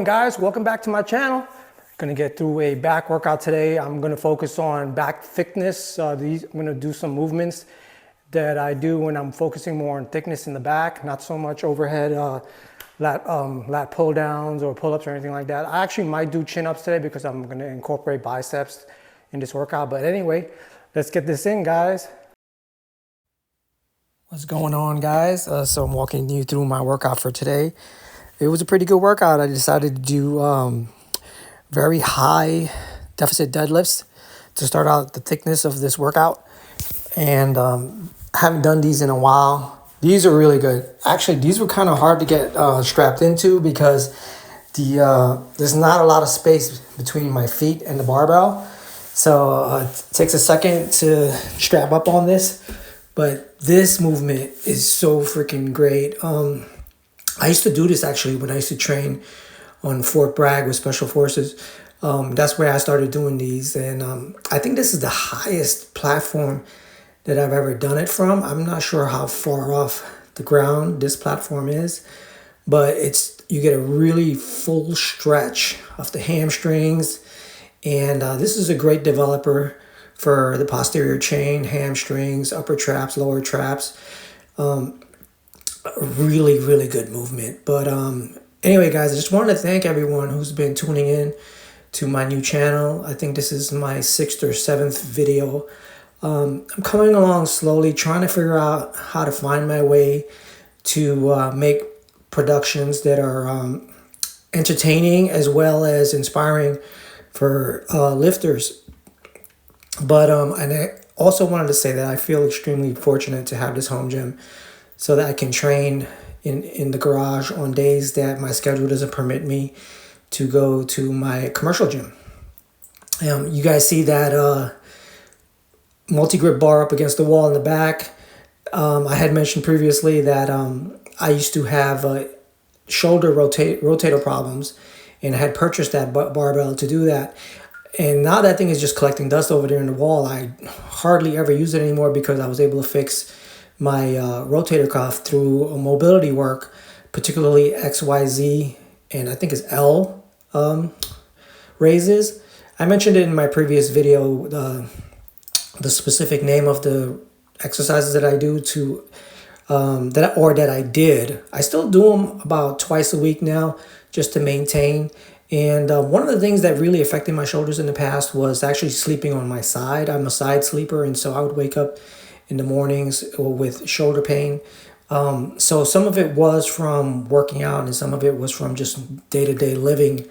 guys, welcome back to my channel. Gonna get through a back workout today. I'm gonna focus on back thickness. I'm gonna do some movements that I do when I'm focusing more on thickness in the back, not so much overhead lat pull downs or pull ups or anything like that. I actually might do chin ups today because I'm gonna incorporate biceps in this workout. But anyway, let's get this in, guys. What's going on, guys? So I'm walking you through my workout for today. It was a pretty good workout. I decided to do very high deficit deadlifts to start out the thickness of this workout. And I haven't done these in a while. These are really good. Actually, these were kind of hard to get strapped into because there's not a lot of space between my feet and the barbell. So it takes a second to strap up on this. But this movement is so freaking great. I used to do this actually when I used to train on Fort Bragg with Special Forces. That's where I started doing these. And I think this is the highest platform that I've ever done it from. I'm not sure how far off the ground this platform is, but you get a really full stretch of the hamstrings. And this is a great developer for the posterior chain, hamstrings, upper traps, lower traps. Really, really good movement. But anyway, guys, I just wanted to thank everyone who's been tuning in to my new channel. I think this is my 6th or 7th video. I'm coming along slowly, trying to figure out how to find my way to make productions that are entertaining as well as inspiring for lifters. But and I also wanted to say that I feel extremely fortunate to have this home gym so that I can train in the garage on days that my schedule doesn't permit me to go to my commercial gym. You guys see that multi-grip bar up against the wall in the back. I had mentioned previously that I used to have shoulder rotator problems, and I had purchased that barbell to do that. And now that thing is just collecting dust over there in the wall. I hardly ever use it anymore because I was able to fix my rotator cuff through mobility work, particularly XYZ and I think it's L raises. I mentioned it in my previous video, the specific name of the exercises that I do that I did. I still do them about twice a week now just to maintain. And one of the things that really affected my shoulders in the past was actually sleeping on my side. I'm a side sleeper, and so I would wake up in the mornings with shoulder pain. So some of it was from working out and some of it was from just day-to-day living.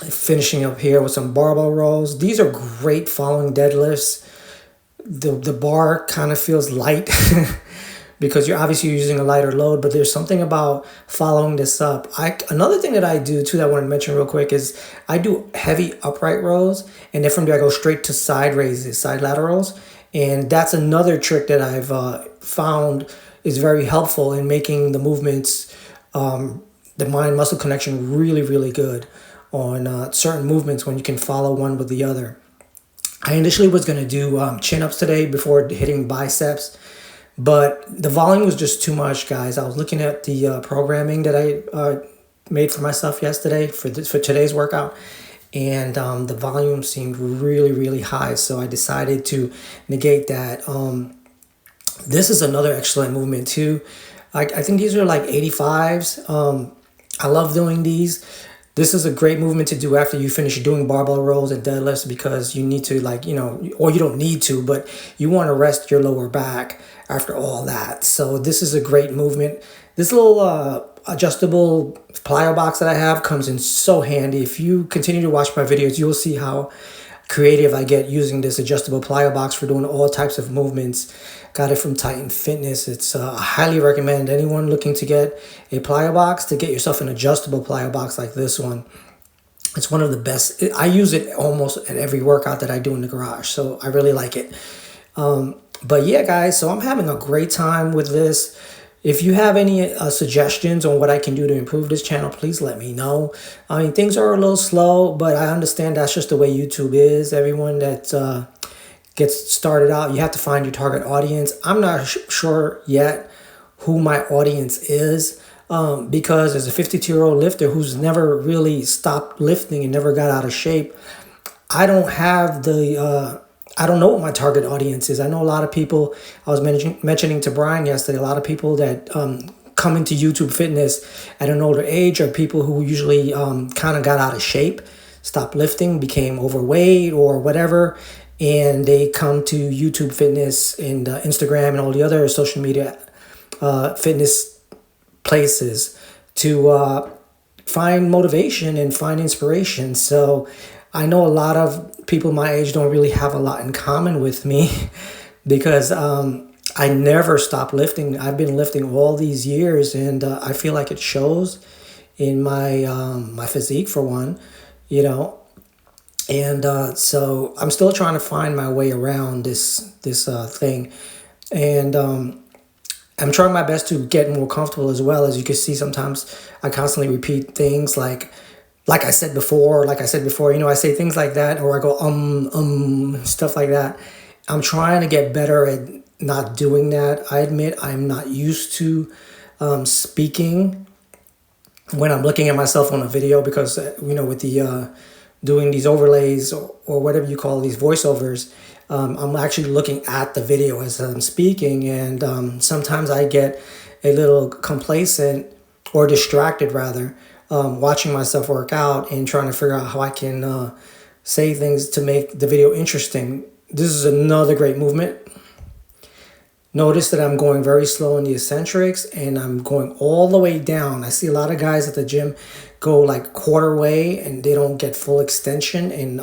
Finishing up here with some barbell rows. These are great following deadlifts. The bar kind of feels light because you're obviously using a lighter load, but there's something about following this up. Another thing that I do too that I want to mention real quick is I do heavy upright rows, and then from there I go straight to side raises, side laterals. And that's another trick that I've found is very helpful in making the movements, the mind-muscle connection really, really good on certain movements when you can follow one with the other. I initially was going to do chin-ups today before hitting biceps, but the volume was just too much, guys. I was looking at the programming that I made for myself yesterday for today's workout, and the volume seemed really, really high, so I decided to negate that. This is another excellent movement too. I think these are like 85s. I love doing these. This is a great movement to do after you finish doing barbell rows and deadlifts because you need to or you don't need to, but you want to rest your lower back after all that. So this is a great movement. This little adjustable plyo box that I have comes in so handy. If you continue to watch my videos, you'll see how creative I get using this adjustable plyo box for doing all types of movements. Got it from Titan Fitness. It's I highly recommend anyone looking to get a plyo box to get yourself an adjustable plyo box like this one. It's one of the best. I use it almost at every workout that I do in the garage, so I really like it. But yeah, guys, so I'm having a great time with this. If you have any suggestions on what I can do to improve this channel, please let me know. I mean, things are a little slow, but I understand that's just the way YouTube is. Everyone that gets started out, you have to find your target audience. I'm not sure yet who my audience is. because as a 52-year-old lifter who's never really stopped lifting and never got out of shape, I don't have I don't know what my target audience is. I know a lot of people, I was mentioning to Brian yesterday, a lot of people that come into YouTube fitness at an older age are people who usually kind of got out of shape, stopped lifting, became overweight or whatever, and they come to YouTube fitness and Instagram and all the other social media fitness places to find motivation and find inspiration. So I know a lot of people my age don't really have a lot in common with me because I never stopped lifting. I've been lifting all these years, and I feel like it shows in my my physique for one, you know. And so I'm still trying to find my way around this thing, and I'm trying my best to get more comfortable as well. As you can see, sometimes I constantly repeat things like I said before, you know, I say things like that, or I go stuff like that. I'm trying to get better at not doing that. I admit I'm not used to speaking when I'm looking at myself on a video because you know, with the doing these overlays or whatever you call these voiceovers, I'm actually looking at the video as I'm speaking, and sometimes I get a little complacent or distracted rather, watching myself work out and trying to figure out how I can say things to make the video interesting. This is another great movement. Notice that I'm going very slow in the eccentrics and I'm going all the way down. I see a lot of guys at the gym go like quarter way and they don't get full extension. And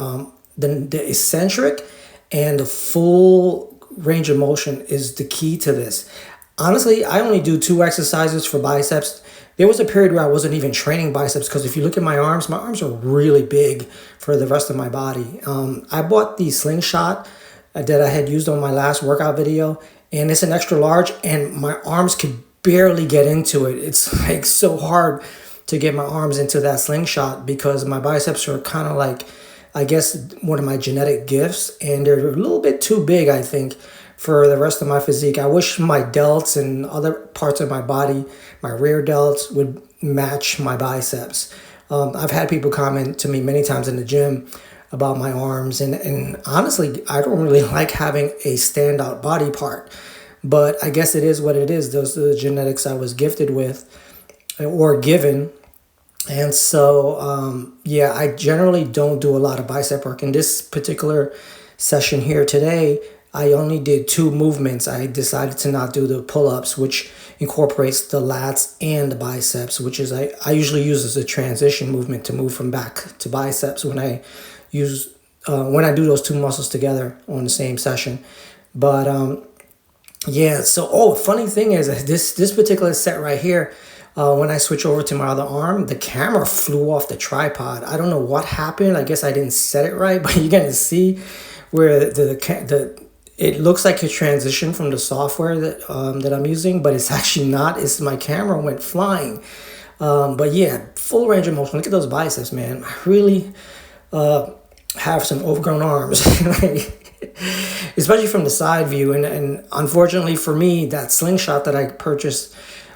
the eccentric and the full range of motion is the key to this. Honestly, I only do 2 exercises for biceps. There was a period where I wasn't even training biceps because if you look at my arms are really big for the rest of my body. I bought the slingshot that I had used on my last workout video, and it's an extra large, and my arms could barely get into it. It's like so hard to get my arms into that slingshot because my biceps are kind of like, I guess, one of my genetic gifts, and they're a little bit too big, I think, for the rest of my physique. I wish my delts and other parts of my body, my rear delts, would match my biceps. I've had people comment to me many times in the gym about my arms, and honestly, I don't really like having a standout body part, but I guess it is what it is. Those are the genetics I was gifted with or given. And so, yeah, I generally don't do a lot of bicep work. In this particular session here today, I only did 2 movements. I decided to not do the pull-ups, which incorporates the lats and the biceps, which is I usually use as a transition movement to move from back to biceps when I do those 2 muscles together on the same session. But yeah, so funny thing is this particular set right here, when I switch over to my other arm, the camera flew off the tripod. I don't know what happened. I guess I didn't set it right, but you're gonna see where it looks like a transition from the software that I'm using, but it's actually not. It's my camera went flying. But yeah, full range of motion. Look at those biceps, man. I really have some overgrown arms, especially from the side view. And unfortunately for me, that slingshot that I purchased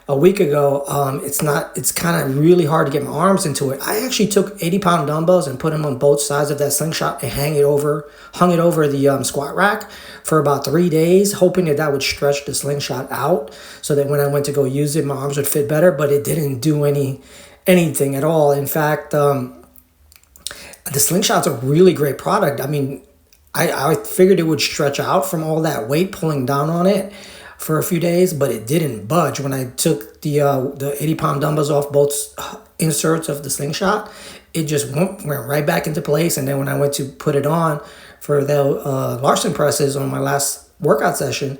a week ago, it's kind of really hard to get my arms into it. I actually took 80-pound dumbbells and put them on both sides of that slingshot and hung it over the squat rack for about 3 days, hoping that would stretch the slingshot out so that when I went to go use it, my arms would fit better, but it didn't do anything at all. In fact, the slingshot's a really great product. I mean, I figured it would stretch out from all that weight pulling down on it for a few days, but it didn't budge. When I took the 80-pound dumbbells off both inserts of the slingshot, it just went right back into place. And then when I went to put it on for the Larson presses on my last workout session,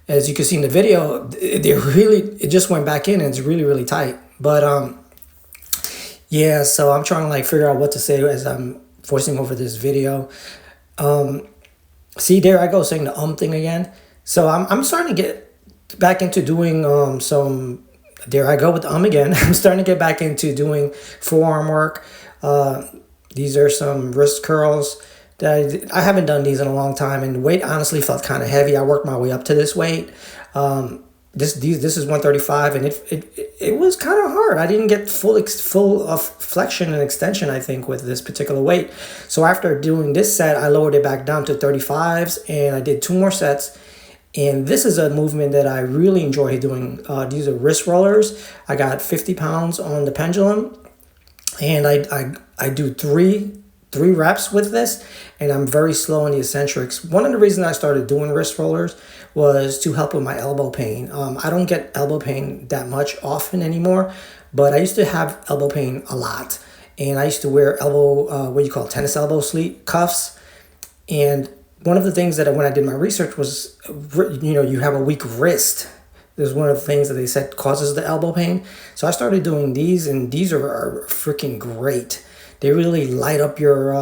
as you can see in the video, it just went back in and it's really, really tight. But yeah, so I'm trying to like figure out what to say as I'm voicing over this video. See, there I go saying the thing again. So I'm starting to get back into doing some, there I go with the again. I'm starting to get back into doing forearm work. These are some wrist curls that I haven't done these in a long time, and the weight honestly felt kind of heavy. I worked my way up to this weight. this is 135, and it was kind of hard. I didn't get full of flexion and extension, I think, with this particular weight. So after doing this set, I lowered it back down to 35s, and I did 2 more sets. And this is a movement that I really enjoy doing. These are wrist rollers. I got 50 pounds on the pendulum, and I do three reps with this, and I'm very slow on the eccentrics. One of the reasons I started doing wrist rollers was to help with my elbow pain. I don't get elbow pain that much often anymore, but I used to have elbow pain a lot. And I used to wear what you call tennis elbow sleeve cuffs. And one of the things that when I did my research was, you have a weak wrist. This is one of the things that they said causes the elbow pain. So I started doing these, and these are freaking great. They really light up your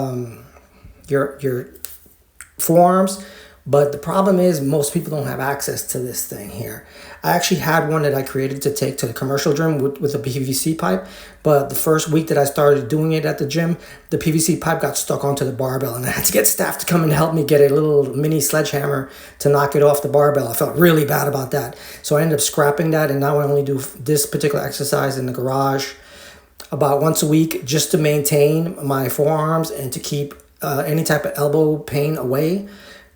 forearms. But the problem is most people don't have access to this thing here. I actually had one that I created to take to the commercial gym with a PVC pipe. But the first week that I started doing it at the gym, the PVC pipe got stuck onto the barbell, and I had to get staff to come and help me get a little mini sledgehammer to knock it off the barbell. I felt really bad about that. So I ended up scrapping that, and now I only do this particular exercise in the garage about once a week, just to maintain my forearms and to keep any type of elbow pain away.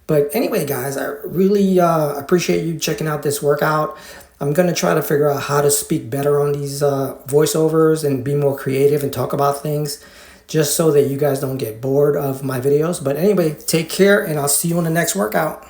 But anyway, guys, I really appreciate you checking out this workout. I'm going to try to figure out how to speak better on these voiceovers and be more creative and talk about things, just so that you guys don't get bored of my videos. But anyway, take care, and I'll see you in the next workout.